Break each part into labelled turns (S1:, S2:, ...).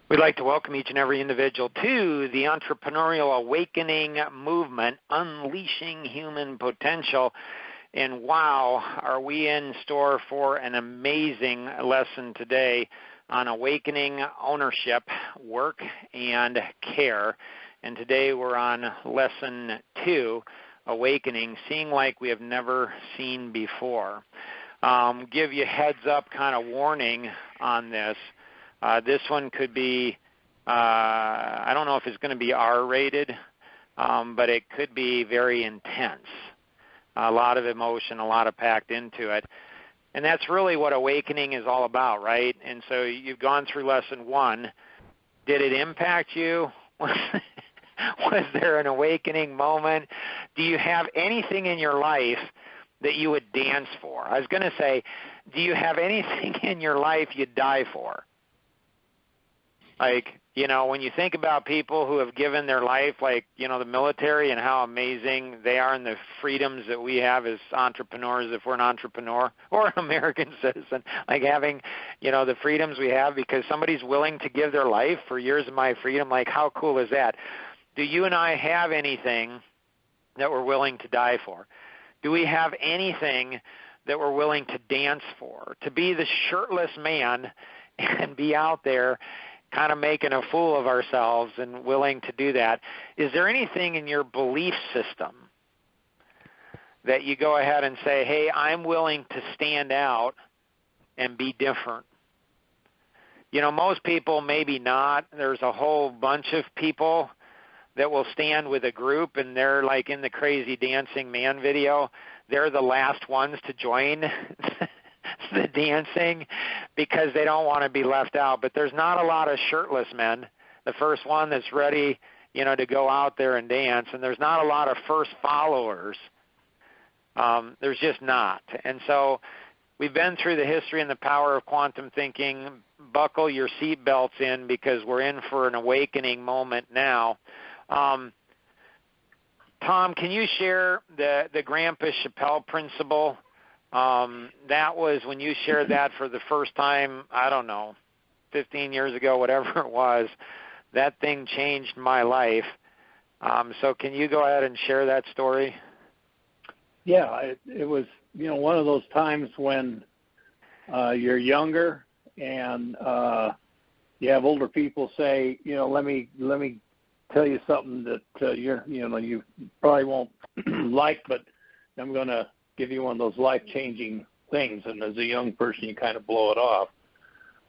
S1: We'd like to welcome each and every individual to the Entrepreneurial Awakening Movement, Unleashing Human Potential. And wow, are we in store for an amazing lesson today on awakening ownership, work, and care. And today we're on lesson 2, awakening, seeing like we have never seen before. Give you heads up kind of warning on this. This one could be, I don't know if it's going to be R-rated, but it could be very intense. A lot of emotion, a lot of packed into it. And that's really what awakening is all about, right? And so you've gone through lesson 1. Did it impact you? Was there an awakening moment? Do you have anything in your life that you would dance for? I was going to say, do you have anything in your life you'd die for? Like, you know, when you think about people who have given their life, like, you know, the military and how amazing they are and the freedoms that we have as entrepreneurs, if we're an entrepreneur or an American citizen, like having, you know, the freedoms we have because somebody's willing to give their life for years of my freedom, like how cool is that? Do you and I have anything that we're willing to die for? Do we have anything that we're willing to dance for? To be the shirtless man and be out there kind of making a fool of ourselves and willing to do that. Is there anything in your belief system that you go ahead and say, hey, I'm willing to stand out and be different? You know, most people maybe not. There's a whole bunch of people that will stand with a group and they're like in the crazy dancing man video. They're the last ones to join the dancing because they don't want to be left out. But there's not a lot of shirtless men, the first one that's ready, you know, to go out there and dance. And there's not a lot of first followers. There's just not. And so we've been through the history and the power of quantum thinking. Buckle your seatbelts in because we're in for an awakening moment now. Tom, can you share the Grandpa Chappelle principle? That was when you shared that for the first time, I don't know, 15 years ago, whatever it was. That thing changed my life. So can you go ahead and share that story?
S2: Yeah, it was, you know, one of those times when you're younger and you have older people say, you know, let me tell you something that you probably won't like, but I'm going to give you one of those life-changing things. And as a young person, you kind of blow it off.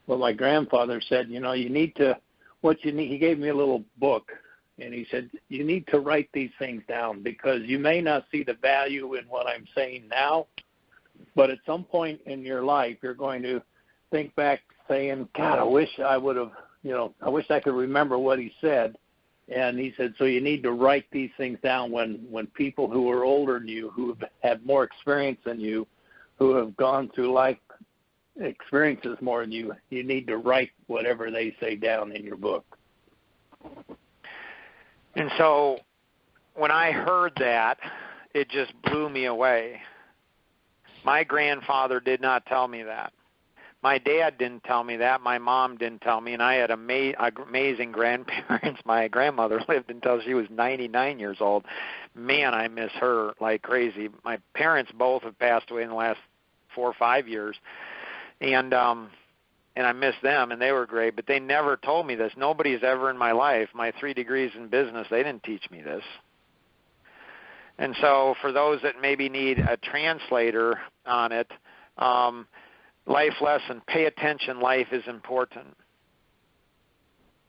S2: But my grandfather said, you know, he gave me a little book, and he said, you need to write these things down because you may not see the value in what I'm saying now, but at some point in your life, you're going to think back saying, God, I wish I would have, you know, I wish I could remember what he said. And he said, so you need to write these things down when people who are older than you, who have had more experience than you, who have gone through life experiences more than you, you need to write whatever they say down in your book.
S1: And so when I heard that, it just blew me away. My grandfather did not tell me that. My dad didn't tell me that. My mom didn't tell me, and I had amazing grandparents. My grandmother lived until she was 99 years old. Man, I miss her like crazy. My parents both have passed away in the last 4 or 5 years, and I miss them, and they were great, but they never told me this. Nobody's ever in my life, my 3 degrees in business, they didn't teach me this. And so for those that maybe need a translator on it, life lesson, pay attention, life is important.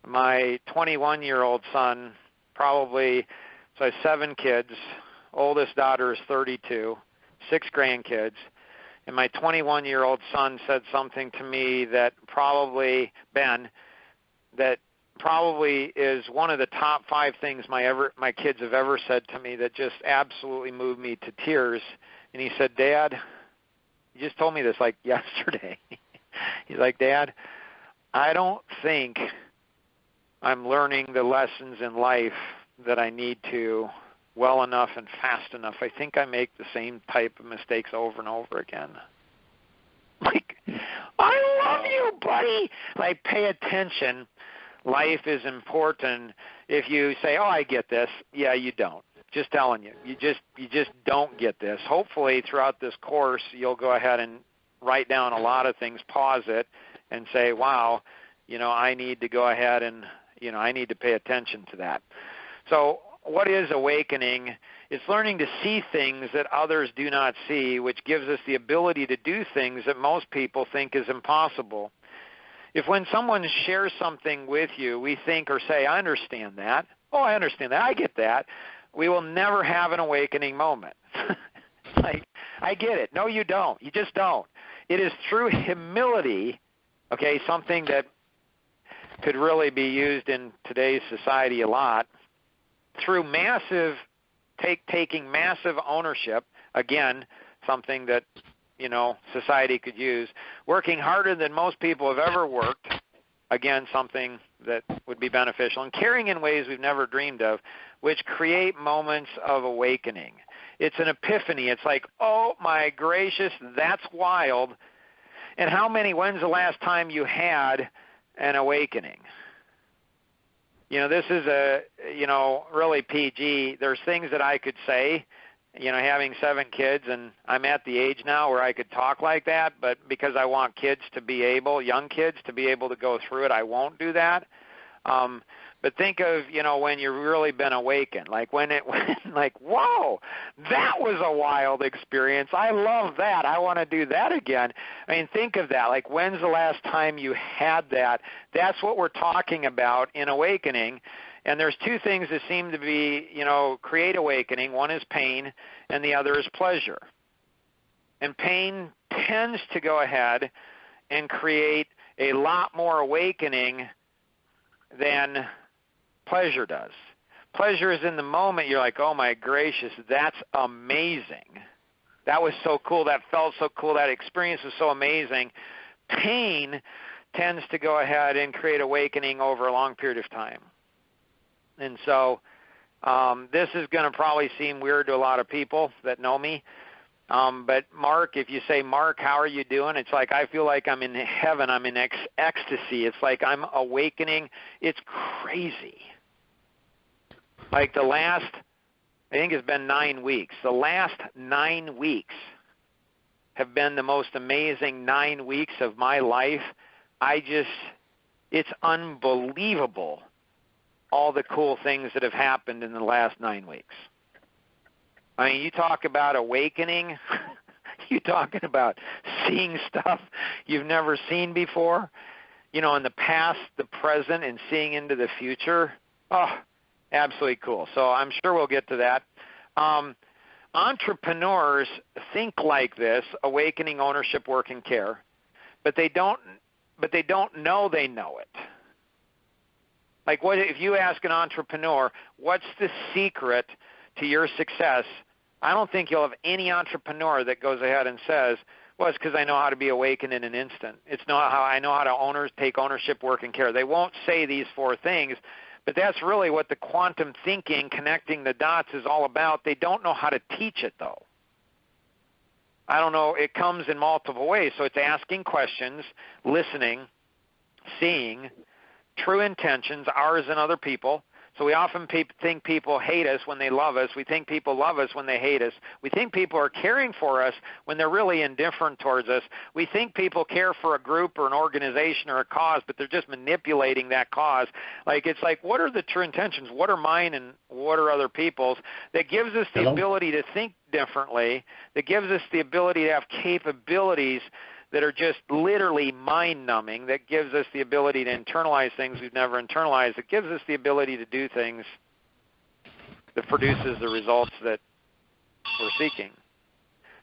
S1: My 21-year-old son so I have 7 kids. Oldest daughter is 32, 6 grandkids. And my 21-year-old son said something to me that probably, Ben, that probably is one of the top 5 things my kids have ever said to me that just absolutely moved me to tears. And he said, Dad, you just told me this like yesterday. He's like, Dad, I don't think I'm learning the lessons in life that I need to well enough and fast enough. I think I make the same type of mistakes over and over again. Like, I love you, buddy. Like, pay attention. life is important if you say, oh, I get this. Yeah, you don't. Just telling you. You just don't get this. Hopefully throughout this course you'll go ahead and write down a lot of things, pause it, and say, wow, I need to go ahead and, I need to pay attention to that. So what is awakening? It's learning to see things that others do not see, which gives us the ability to do things that most people think is impossible. If when someone shares something with you, we think or say, I understand that. Oh, I understand that. I get that. We will never have an awakening moment. Like, I get it. No, you don't. You just don't. It is through humility, okay, something that could really be used in today's society a lot, through taking massive ownership, again, something that, society could use, working harder than most people have ever worked, again, something that would be beneficial, and caring in ways we've never dreamed of, which create moments of awakening. It's an epiphany. It's like, oh my gracious, that's wild. And when's the last time you had an awakening? This is really PG. There's things that I could say, having 7 kids, and I'm at the age now where I could talk like that, but because I want young kids to be able to go through it, I won't do that. But think of, when you've really been awakened, like whoa, that was a wild experience. I love that. I want to do that again. I mean, think of that. Like, when's the last time you had that? That's what we're talking about in awakening. And there's 2 things that seem to be, create awakening. One is pain, and the other is pleasure. And pain tends to go ahead and create a lot more awakening than pleasure does. Pleasure is in the moment. You're like, oh my gracious, that's amazing. That was so cool. That felt so cool. That experience was so amazing. Pain tends to go ahead and create awakening over a long period of time. And so this is going to probably seem weird to a lot of people that know me. But Mark, if you say, Mark, how are you doing? It's like I feel like I'm in heaven. I'm in ecstasy. It's like I'm awakening. It's crazy. Like the last, I think it's been 9 weeks. The last 9 weeks have been the most amazing 9 weeks of my life. It's unbelievable, all the cool things that have happened in the last 9 weeks. I mean, you talk about awakening, you're talking about seeing stuff you've never seen before, in the past, the present, and seeing into the future. Oh, absolutely cool. So I'm sure we'll get to that. Entrepreneurs think like this: awakening, ownership, work, and care, but they don't know they know it. Like, what if you ask an entrepreneur, what's the secret to your success? I don't think you'll have any entrepreneur that goes ahead and says, well, it's because I know how to be awakened in an instant. It's not how I know how to take ownership, work, and care. They won't say these 4 things, but that's really what the quantum thinking, connecting the dots, is all about. They don't know how to teach it, though. I don't know. It comes in multiple ways. So it's asking questions, listening, seeing, true intentions, ours and other people. So we often think people hate us when they love us. We think people love us when they hate us. We think people are caring for us when they're really indifferent towards us. We think people care for a group or an organization or a cause, but they're just manipulating that cause. It's like, what are the true intentions? What are mine and what are other people's? That gives us the ability to think differently, that gives us the ability to have capabilities that are just literally mind-numbing, that gives us the ability to internalize things we've never internalized, that gives us the ability to do things that produces the results that we're seeking.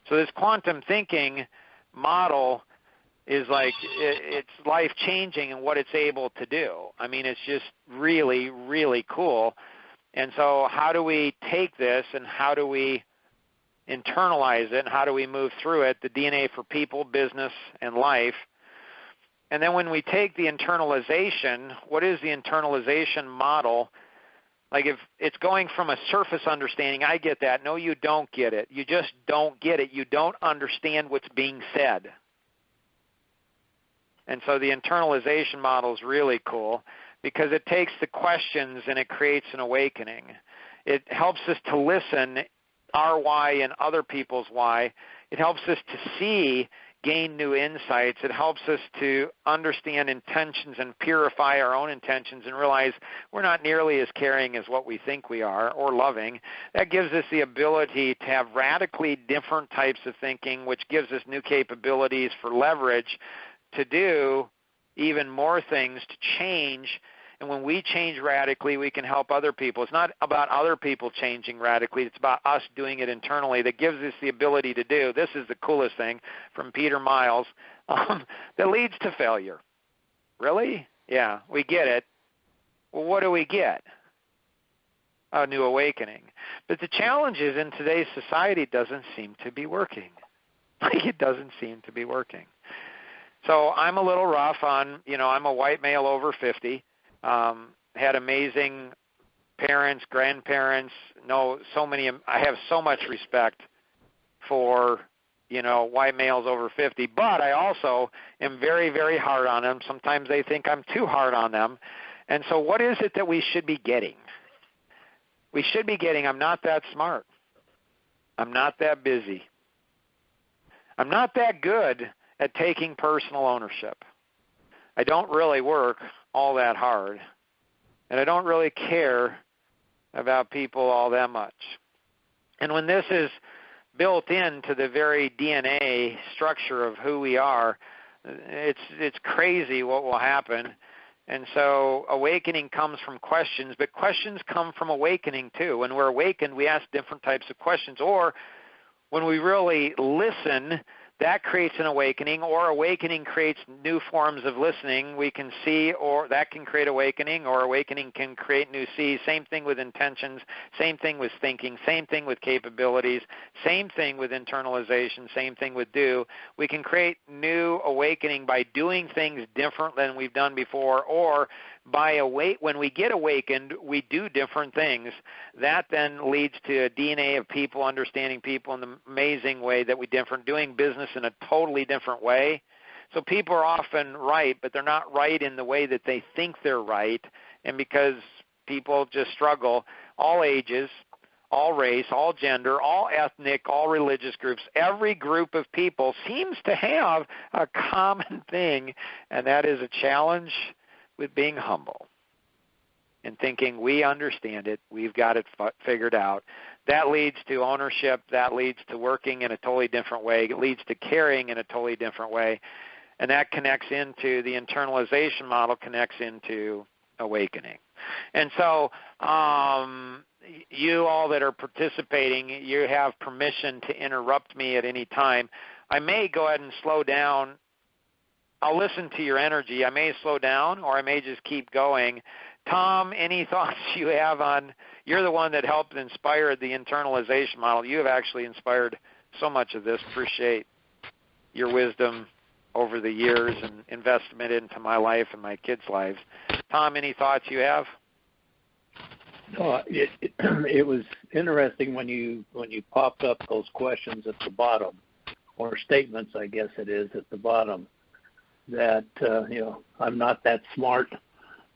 S1: So this quantum thinking model is like, it's life-changing in what it's able to do. I mean, it's just really, really cool. And so how do we take this and how do we internalize it, and how do we move through it, the DNA for people, business, and life. And then when we take the internalization, what is the internalization model? Like, if it's going from a surface understanding, I get that. No, you don't get it. You just don't get it. You don't understand what's being said. And so the internalization model is really cool because it takes the questions and it creates an awakening. It helps us to listen, our why and other people's why. It helps us to see, gain new insights. It helps us to understand intentions and purify our own intentions and realize we're not nearly as caring as what we think we are, or loving. That gives us the ability to have radically different types of thinking, which gives us new capabilities for leverage to do even more things, to change. And when we change radically, we can help other people. It's not about other people changing radically. It's about us doing it internally. That gives us the ability to do, this is the coolest thing from Peter Miles, that leads to failure. Really? Yeah, we get it. Well, what do we get? A new awakening. But the challenge is, in today's society, it doesn't seem to be working. It doesn't seem to be working. So I'm a little rough on, I'm a white male over 50. Had amazing parents, grandparents, I have so much respect for, white males over 50, but I also am very, very hard on them. Sometimes they think I'm too hard on them. And so what is it that we should be getting? We should be getting, I'm not that smart. I'm not that busy. I'm not that good at taking personal ownership. I don't really work all that hard, and I don't really care about people all that much. And when this is built into the very DNA structure of who we are, it's crazy what will happen. And so awakening comes from questions, but questions come from awakening too. When we're awakened, we ask different types of questions, or when we really listen, that creates an awakening, or awakening creates new forms of listening. We can see, or that can create awakening, or awakening can create new see. Same thing with intentions, same thing with thinking, same thing with capabilities, same thing with internalization, same thing with do. We can create new awakening by doing things different than we've done before, or when we get awakened, we do different things. That then leads to a DNA of people, understanding people in the amazing way that we different, doing business in a totally different way. So people are often right, but they're not right in the way that they think they're right. And because people just struggle, all ages, all race, all gender, all ethnic, all religious groups, every group of people seems to have a common thing, and that is a challenge with being humble and thinking we understand it, we've got it figured out. That leads to ownership. That leads to working in a totally different way. It leads to caring in a totally different way. And that connects into the internalization model, connects into awakening. And so you all that are participating, you have permission to interrupt me at any time. I may go ahead and slow down. I'll listen to your energy. I may slow down, or I may just keep going. Tom, any thoughts you have on, you're the one that helped inspire the internalization model. You have actually inspired so much of this. Appreciate your wisdom over the years and investment into my life and my kids' lives. Tom, any thoughts you have?
S2: No, it was interesting when you popped up those questions at the bottom, or statements, I guess it is, at the bottom. That I'm not that smart,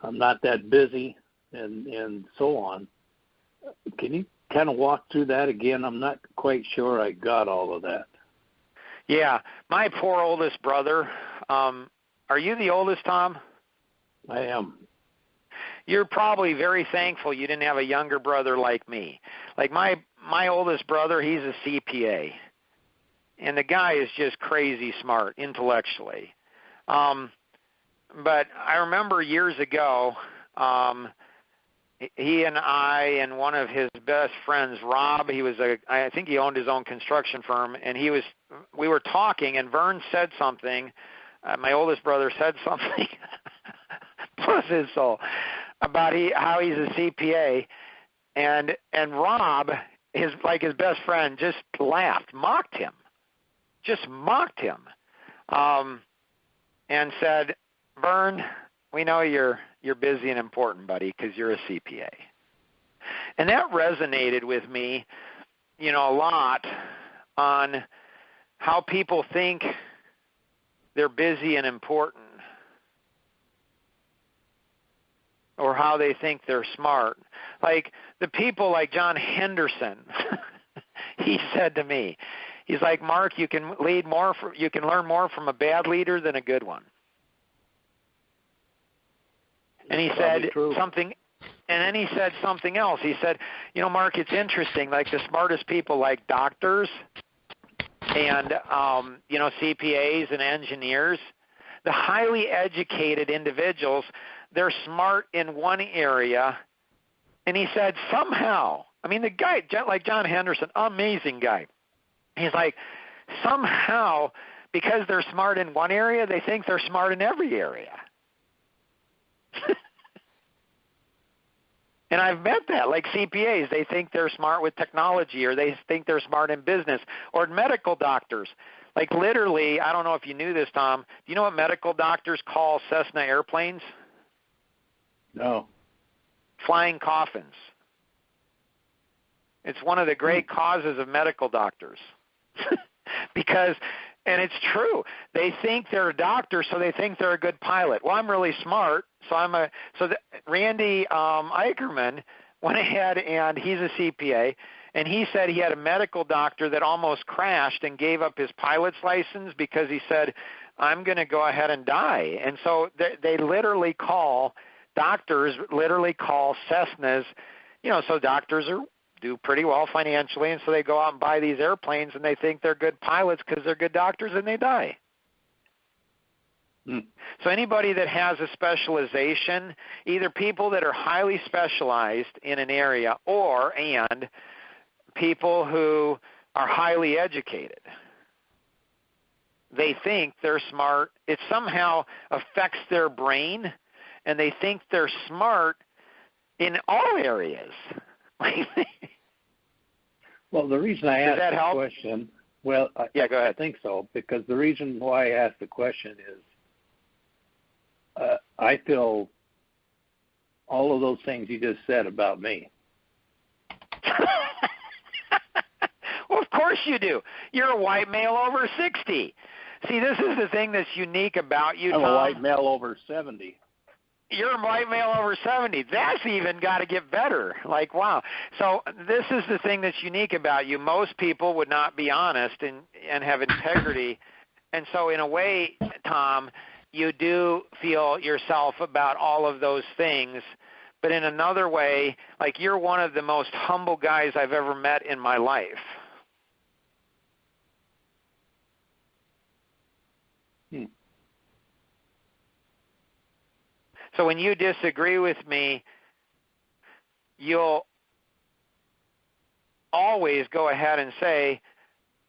S2: I'm not that busy, and so on. Can you kind of walk through that again? I'm not quite sure I got all of that.
S1: Yeah, my poor oldest brother. Are you the oldest, Tom?
S2: I am.
S1: You're probably very thankful you didn't have a younger brother like me. Like my oldest brother, he's a CPA, and the guy is just crazy smart intellectually. But I remember years ago, he and I and one of his best friends, Rob, I think he owned his own construction firm, and we were talking, and Vern said something, my oldest brother said something, bless his soul, about how he's a CPA, and Rob, his best friend, just laughed, mocked him, and said, Vern, we know you're busy and important, buddy, because you're a CPA. And that resonated with me, a lot on how people think they're busy and important. or how they think they're smart. Like the people like John Henderson, he said to me, he's like, Mark, you can learn more from a bad leader than a good one. And he said something, and then he said something else. He said, you know, Mark, it's interesting, like the smartest people like doctors and, you know, CPAs and engineers, the highly educated individuals, they're smart in one area. And he said somehow, I mean, the guy, like John Henderson, amazing guy. He's like, somehow, because they're smart in one area, they think they're smart in every area. And I've met that, like CPAs, they think they're smart with technology, or they think they're smart in business, or medical doctors. Like literally, I don't know if you knew this, Tom. Do you know what medical doctors call Cessna airplanes?
S2: No.
S1: Flying coffins. It's one of the great causes of medical doctors. Because, and it's true, they think they're a doctor, so they think they're a good pilot. Well, I'm really smart, Randy Eicherman went ahead, and he's a CPA, and he said he had a medical doctor that almost crashed and gave up his pilot's license because he said, I'm going to go ahead and die. And so they literally doctors literally call Cessnas, you know, so doctors do pretty well financially, and so they go out and buy these airplanes, and they think they're good pilots because they're good doctors, and they die. So anybody that has a specialization, either people that are highly specialized in an area and people who are highly educated, they think they're smart. It somehow affects their brain, and they think they're smart in all areas.
S2: Well, the reason I asked the question, well,
S1: yeah, go ahead.
S2: I think so, because the reason why I asked the question is I feel all of those things you just said about me.
S1: Well, of course you do. You're a white male over 60. See, this is the thing that's unique about you, Tom.
S2: I'm a white male over 70.
S1: You're a white male over 70. That's even got to get better. Like, wow. So this is the thing that's unique about you. Most people would not be honest and have integrity. And so in a way, Tom, you do feel yourself about all of those things. But in another way, like you're one of the most humble guys I've ever met in my life. So when you disagree with me, you'll always go ahead and say,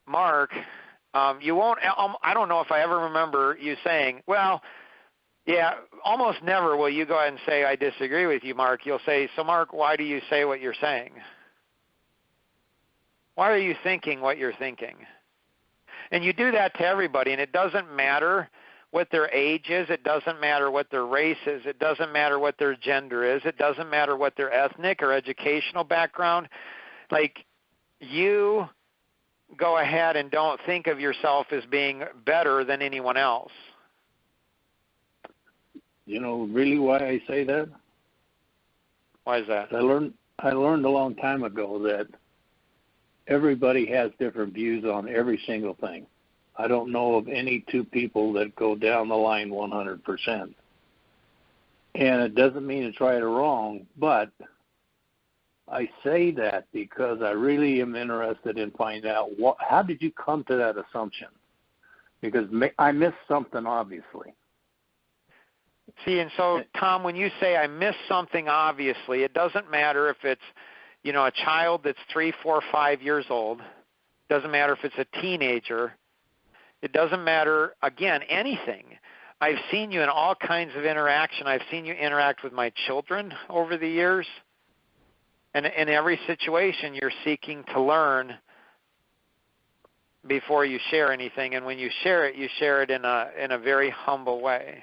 S1: Mark, you won't, I don't know if I ever remember you saying, well, yeah, almost never will you go ahead and say, I disagree with you, Mark. You'll say, so Mark, why do you say what you're saying? Why are you thinking what you're thinking? And you do that to everybody, and it doesn't matter what their age is. It doesn't matter what their race is. It doesn't matter what their gender is. It doesn't matter what their ethnic or educational background. Like, you go ahead and don't think of yourself as being better than anyone else.
S2: You know really why I say that?
S1: Why is that?
S2: I learned a long time ago that everybody has different views on every single thing. I don't know of any two people that go down the line 100%. And it doesn't mean it's right or wrong, but I say that because I really am interested in finding out how did you come to that assumption? Because I missed something, obviously.
S1: See, and so, Tom, when you say I missed something, obviously, it doesn't matter if it's, you know, a child that's 3, 4, 5 years old. It doesn't matter if it's a teenager. It doesn't matter, again, anything. I've seen you in all kinds of interaction. I've seen you interact with my children over the years. And in every situation, you're seeking to learn before you share anything. And when you share it in a very humble way.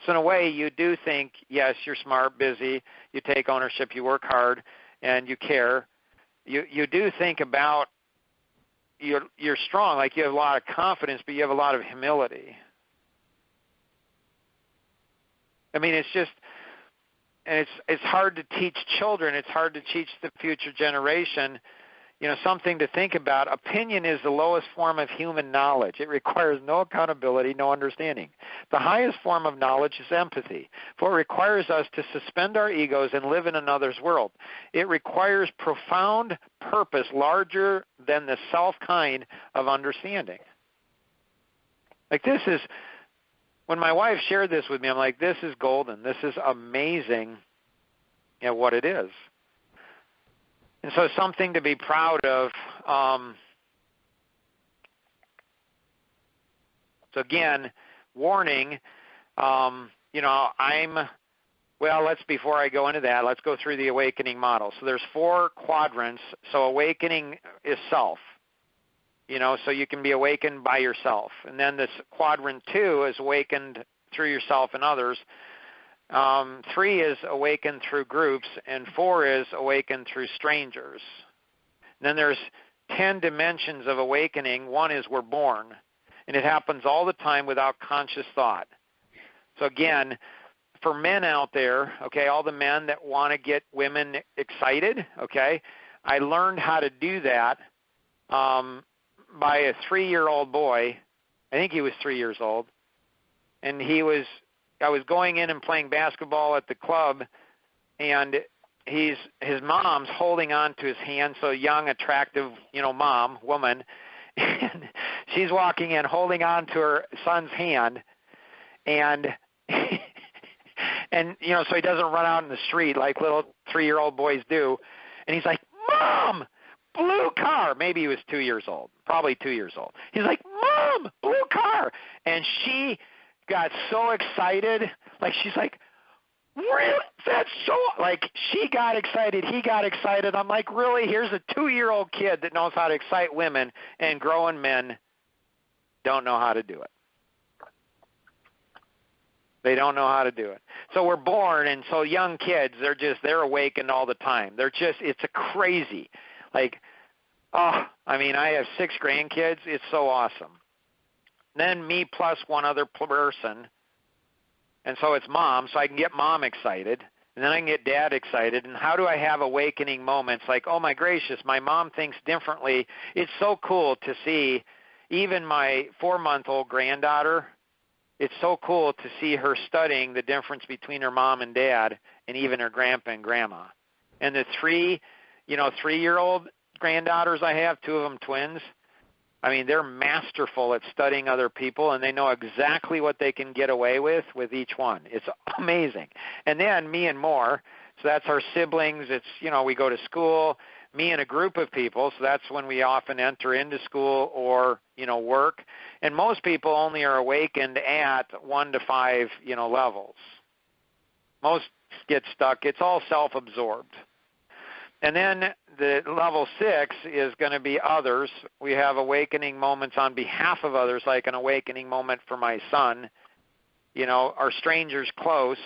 S1: So in a way, you do think, yes, you're smart, busy, you take ownership, you work hard, and you care. You do think about you're strong, like you have a lot of confidence, but you have a lot of humility. I mean, it's just it's hard to teach children. It's hard to teach the future generation, something to think about. Opinion is the lowest form of human knowledge. It requires no accountability, no understanding. The highest form of knowledge is empathy, for it requires us to suspend our egos and live in another's world. It requires profound purpose, larger than the self kind of understanding. Like this is, when my wife shared this with me, I'm like, this is golden. This is amazing at what it is. And so something to be proud of. So again, warning, before I go into that, let's go through the awakening model. So there's 4 quadrants. So awakening is self, so you can be awakened by yourself. And then this quadrant 2 is awakened through yourself and others. 3 is awakened through groups, and 4 is awakened through strangers. And then there's 10 dimensions of awakening. 1 is we're born, and it happens all the time without conscious thought. So again, for men out there, okay, all the men that want to get women excited, okay, I learned how to do that by a 3-year-old boy. I think he was 3 years old, and I was going in and playing basketball at the club, and his mom's holding on to his hand, so young, attractive, woman, and she's walking in holding on to her son's hand, and so he doesn't run out in the street like little 3-year-old boys do, and he's like, "Mom, blue car." Maybe he was 2 years old, probably 2 years old. He's like, "Mom, blue car," and she got so excited, like she's like, "Really? That's so," like she got excited, he got excited. I'm like, really? Here's a 2-year-old kid that knows how to excite women, and grown men don't know how to do it. They don't know how to do it. So we're born, and so young kids, they're awakened all the time. It's a crazy, like, I have 6 grandkids. It's so awesome. Then me plus one other person, and so it's mom, so I can get mom excited, and then I can get dad excited. And how do I have awakening moments like, oh my gracious, my mom thinks differently? It's so cool to see. Even my 4-month-old granddaughter, it's so cool to see her studying the difference between her mom and dad, and even her grandpa and grandma. And the 3-year-old granddaughters I have, 2 of them twins, they're masterful at studying other people, and they know exactly what they can get away with each one. It's amazing. And then me and more, so that's our siblings. It's, we go to school, me and a group of people, so that's when we often enter into school or, work. And most people only are awakened at 1 to 5, levels. Most get stuck. It's all self-absorbed. And then the level 6 is going to be others. We have awakening moments on behalf of others, like an awakening moment for my son. Our strangers close,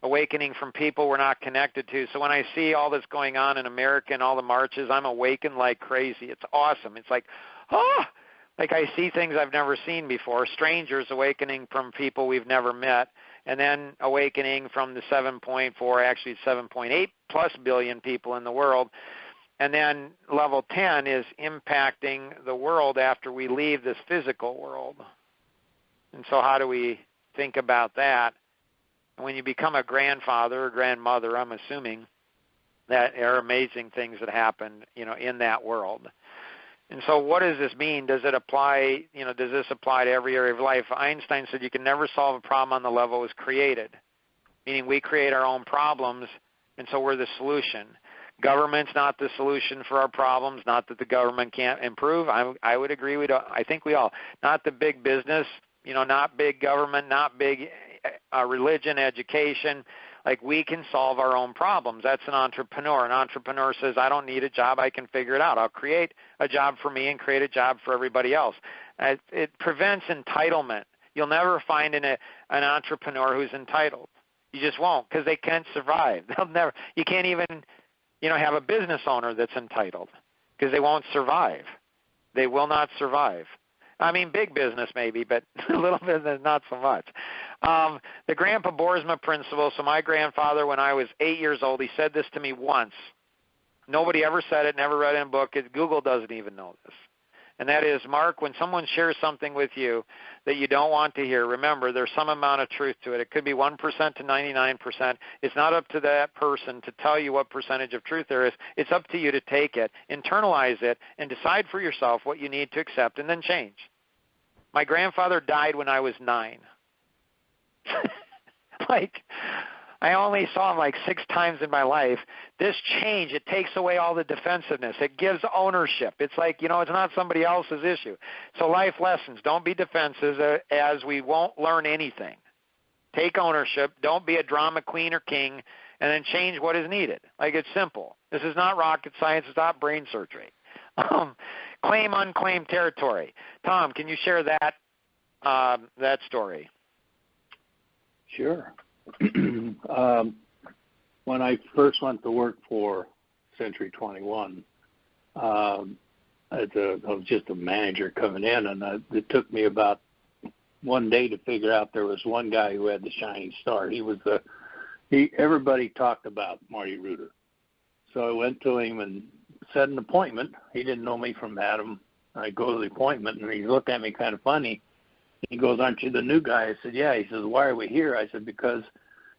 S1: awakening from people we're not connected to. So when I see all this going on in America and all the marches, I'm awakened like crazy. It's awesome. It's like, like I see things I've never seen before. Strangers awakening from people we've never met. And then awakening from the 7.4, actually 7.8 plus billion people in the world. And then level 10 is impacting the world after we leave this physical world. And so how do we think about that? And when you become a grandfather or grandmother, I'm assuming that there are amazing things that happen, in that world. And so what does this mean? Does it apply, does this apply to every area of life? Einstein said you can never solve a problem on the level it was created, meaning we create our own problems, and so we're the solution. Government's not the solution for our problems, not that the government can't improve. I would agree. I think we all, not the big business, not big government, not big religion, education. Like we can solve our own problems. That's an entrepreneur. An entrepreneur says, I don't need a job. I can figure it out. I'll create a job for me and create a job for everybody else. It prevents entitlement. You'll never find an entrepreneur who's entitled. You just won't, because they can't survive. You can't even, have a business owner that's entitled, because they won't survive. They will not survive. Big business maybe, but little business not so much. The Grandpa Boersma principle. So my grandfather, when I was 8 years old, he said this to me once. Nobody ever said it, never read it in a book. Google doesn't even know this. And that is, Mark, when someone shares something with you that you don't want to hear, remember, there's some amount of truth to it. It could be 1% to 99%. It's not up to that person to tell you what percentage of truth there is. It's up to you to take it, internalize it, and decide for yourself what you need to accept and then change. My grandfather died when I was 9. I only saw him 6 times in my life. This change, it takes away all the defensiveness. It gives ownership. It's it's not somebody else's issue. So life lessons, don't be defensive as we won't learn anything. Take ownership. Don't be a drama queen or king, and then change what is needed. It's simple. This is not rocket science. It's not brain surgery. Claim unclaimed territory. Tom, can you share that story?
S2: Sure. When I first went to work for Century 21, I was just a manager coming in, and it took me about one day to figure out there was one guy who had the shining star. Everybody talked about Marty Reuter. So I went to him and set an appointment. He didn't know me from Adam. I go to the appointment, and he looked at me kind of funny. He goes, "Aren't you the new guy?" I said, "Yeah." He says, "Why are we here?" I said, "Because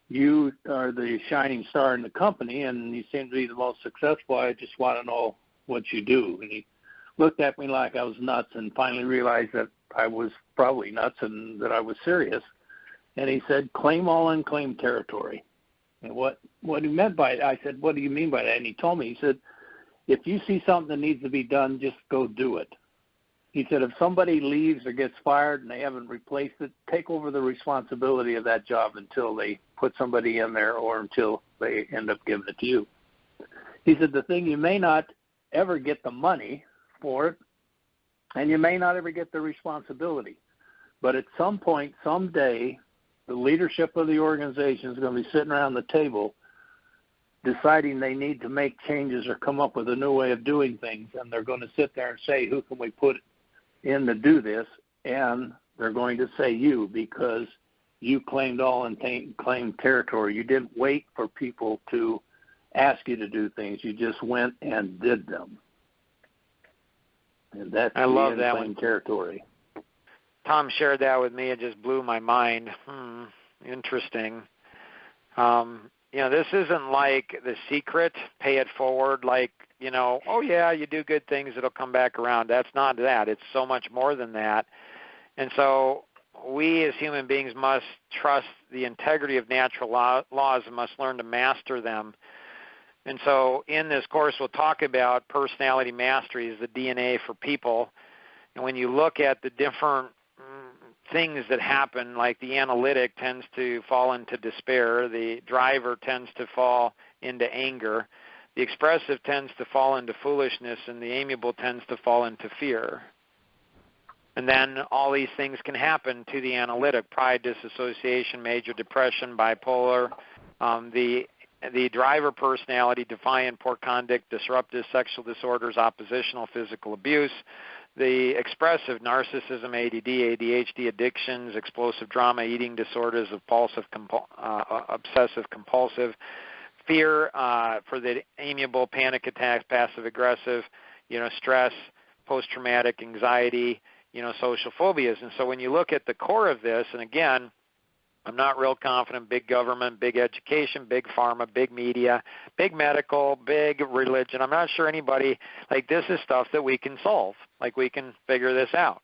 S2: you are the shining star in the company, and you seem to be the most successful. I just want to know what you do." And he looked at me like I was nuts and finally realized that I was probably nuts and that I was serious. And he said, "Claim all unclaimed territory." And what he meant by it, I said, "What do you mean by that?" And he told me, he said, "If you see something that needs to be done, just go do it." He said, if somebody leaves or gets fired and they haven't replaced it, take over the responsibility of that job until they put somebody in there or until they end up giving it to you. He said, the thing, you may not ever get the money for it, and you may not ever get the responsibility. But at some point, someday, the leadership of the organization is going to be sitting around the table deciding they need to make changes or come up with a new way of doing things, and they're going to sit there and say, who can we put in to do this? And they're going to say you, because you claimed all unclaimed territory. You didn't wait for people to ask you to do things. You just went and did them. And that's
S1: I love that one.
S2: Territory.
S1: Tom shared that with me. It just blew my mind. Interesting. This isn't like The Secret, pay it forward, oh, yeah, you do good things, it'll come back around. That's not that. It's so much more than that. And so we as human beings must trust the integrity of natural laws and must learn to master them. And so in this course, we'll talk about personality mastery as the DNA for people. And when you look at the different things that happen, like the analytic tends to fall into despair, the driver tends to fall into anger, the expressive tends to fall into foolishness, and the amiable tends to fall into fear. And then all these things can happen to the analytic: pride, disassociation, major depression, bipolar. The driver personality: defiant, poor conduct, disruptive, sexual disorders, oppositional, physical abuse. The expressive: narcissism, ADD, ADHD, addictions, explosive drama, eating disorders, obsessive compulsive. Fear for the amiable: panic attacks, passive aggressive, stress, post-traumatic anxiety, social phobias. And so when you look at the core of this, and again, I'm not real confident: big government, big education, big pharma, big media, big medical, big religion. I'm not sure anybody, this is stuff that we can solve. We can figure this out,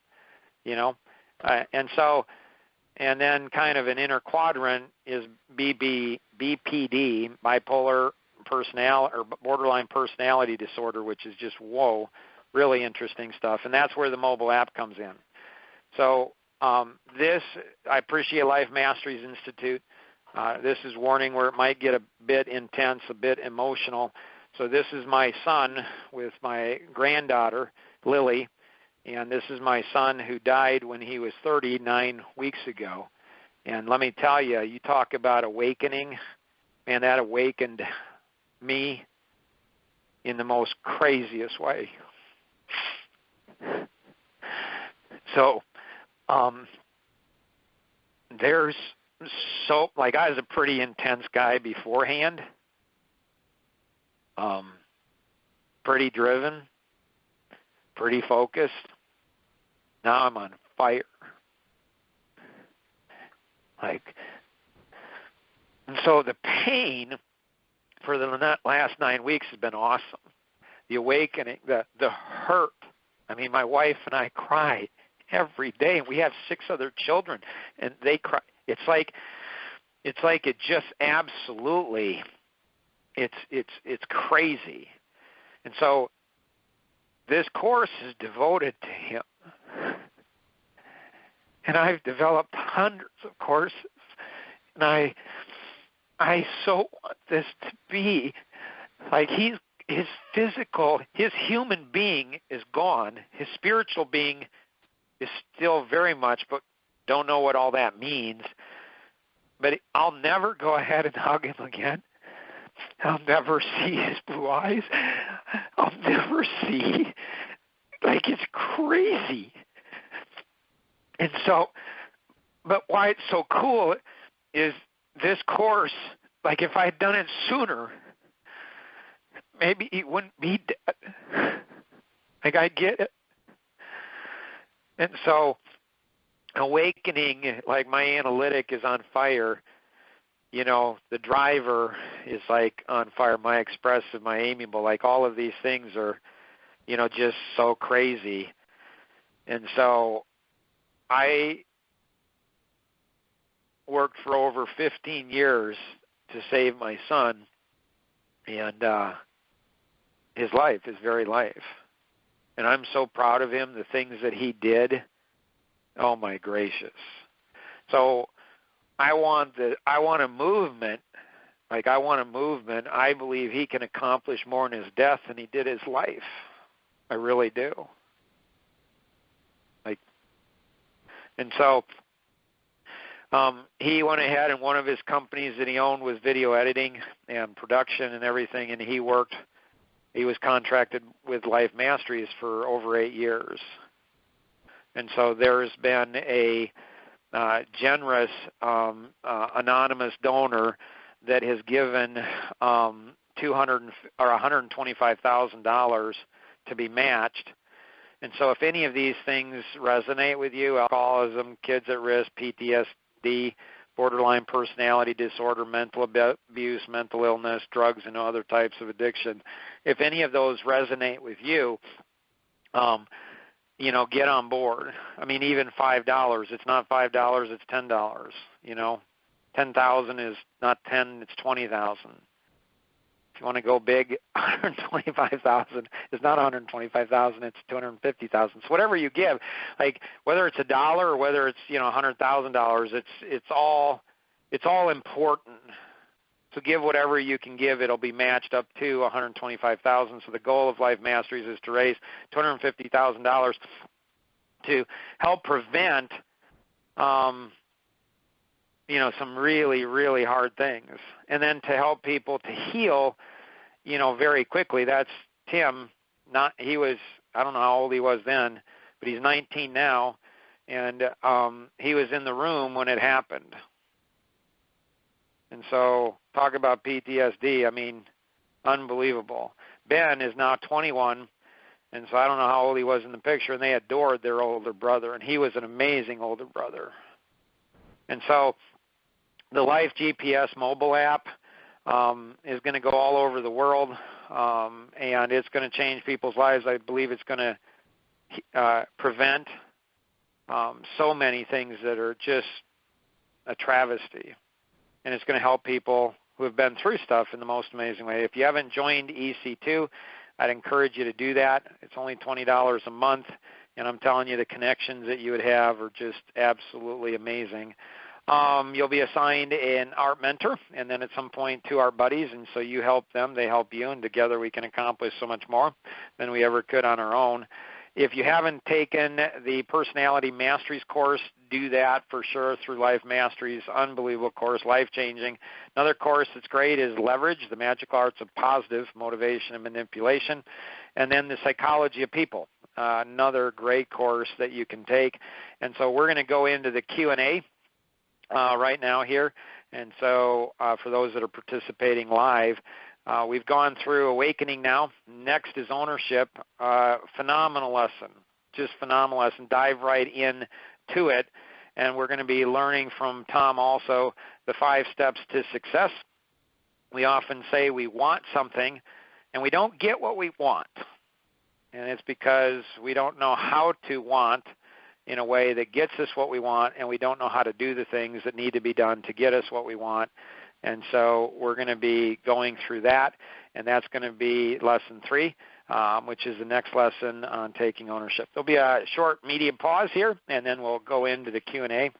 S1: and then kind of an inner quadrant is BPD, bipolar personality or borderline personality disorder, which is just, whoa, really interesting stuff. And that's where the mobile app comes in. So I appreciate Life Masteries Institute. This is warning where it might get a bit intense, a bit emotional. So this is my son with my granddaughter, Lily, and this is my son who died when he was 39 weeks ago. And let me tell you, you talk about awakening, man, that awakened me in the most craziest way. So there's so, like, I was a pretty intense guy beforehand, pretty driven, pretty focused. Now I'm on fire. And so the pain for the last 9 weeks has been awesome. The awakening, the hurt. I mean, my wife and I cry every day, and we have 6 other children, and they cry. It's like it just absolutely, it's crazy. And so this course is devoted to him. And I've developed hundreds of courses, and I so want this to be like his physical, his human being is gone. His spiritual being is still very much, but don't know what all that means. But I'll never go ahead and hug him again. I'll never see his blue eyes. I'll never see. Like, it's crazy. And so, but why it's so cool is this course, like, if I had done it sooner, maybe he wouldn't be dead. Like, I get it. And so, awakening, like, my analytic is on fire. You know, the driver is, like, on fire. My expressive, my amiable, like, all of these things are, you know, just so crazy. And so I worked for over 15 years to save my son and his life, his very life. And I'm so proud of him, the things that he did. Oh, my gracious. So I want a movement. Like, I want a movement. I believe he can accomplish more in his death than he did his life. I really do. Like, and so he went ahead, and one of his companies that he owned was video editing and production and everything, and he was contracted with Life Masteries for over 8 years. And so there's been a generous anonymous donor that has given $125,000 to be matched. And so if any of these things resonate with you, alcoholism, kids at risk, PTSD, borderline personality disorder, mental abuse, mental illness, drugs, and other types of addiction, if any of those resonate with you, you know, get on board. I mean, even $5. It's not $5, it's $10. You know, 10,000 is not 10, it's 20,000. If you want to go big, 125,000 is not 125,000, it's 250,000. So whatever you give, like whether it's $1 or whether it's, you know, $100,000, it's all important. So give whatever you can give. It'll be matched up to $125,000. So the goal of Life Masteries is to raise $250,000 to help prevent, you know, some really, really hard things, and then to help people to heal, you know, very quickly. That's Tim. He was, I don't know how old he was then, but he's 19 now, and he was in the room when it happened. And so talk about PTSD, I mean, unbelievable. Ben is now 21, and so I don't know how old he was in the picture, and they adored their older brother, and he was an amazing older brother. And so the Life GPS mobile app is going to go all over the world, and it's going to change people's lives. I believe it's going to prevent so many things that are just a travesty. And it's going to help people who have been through stuff in the most amazing way. If you haven't joined EC2, I'd encourage you to do that. It's only $20 a month, and I'm telling you, the connections that you would have are just absolutely amazing. You'll be assigned an art mentor, and then at some point 2 art buddies, and so you help them, they help you, and together we can accomplish so much more than we ever could on our own. If you haven't taken the Personality Masteries course, do that for sure through Life Masteries. Unbelievable course, life-changing. Another course that's great is Leverage, the Magical Arts of Positive Motivation and Manipulation. And then the Psychology of People, another great course that you can take. And so we're going to go into the Q&A. right now here. And so for those that are participating live, we've gone through awakening now. Next is ownership. Phenomenal lesson, just phenomenal lesson. Dive right in to it. And we're going to be learning from Tom also the 5 steps to success. We often say we want something, and we don't get what we want. And it's because we don't know how to want in a way that gets us what we want, and we don't know how to do the things that need to be done to get us what we want. And so we're going to be going through that, and that's going to be lesson 3, which is the next lesson on taking ownership. There'll be a short medium pause here, and then we'll go into the Q&A.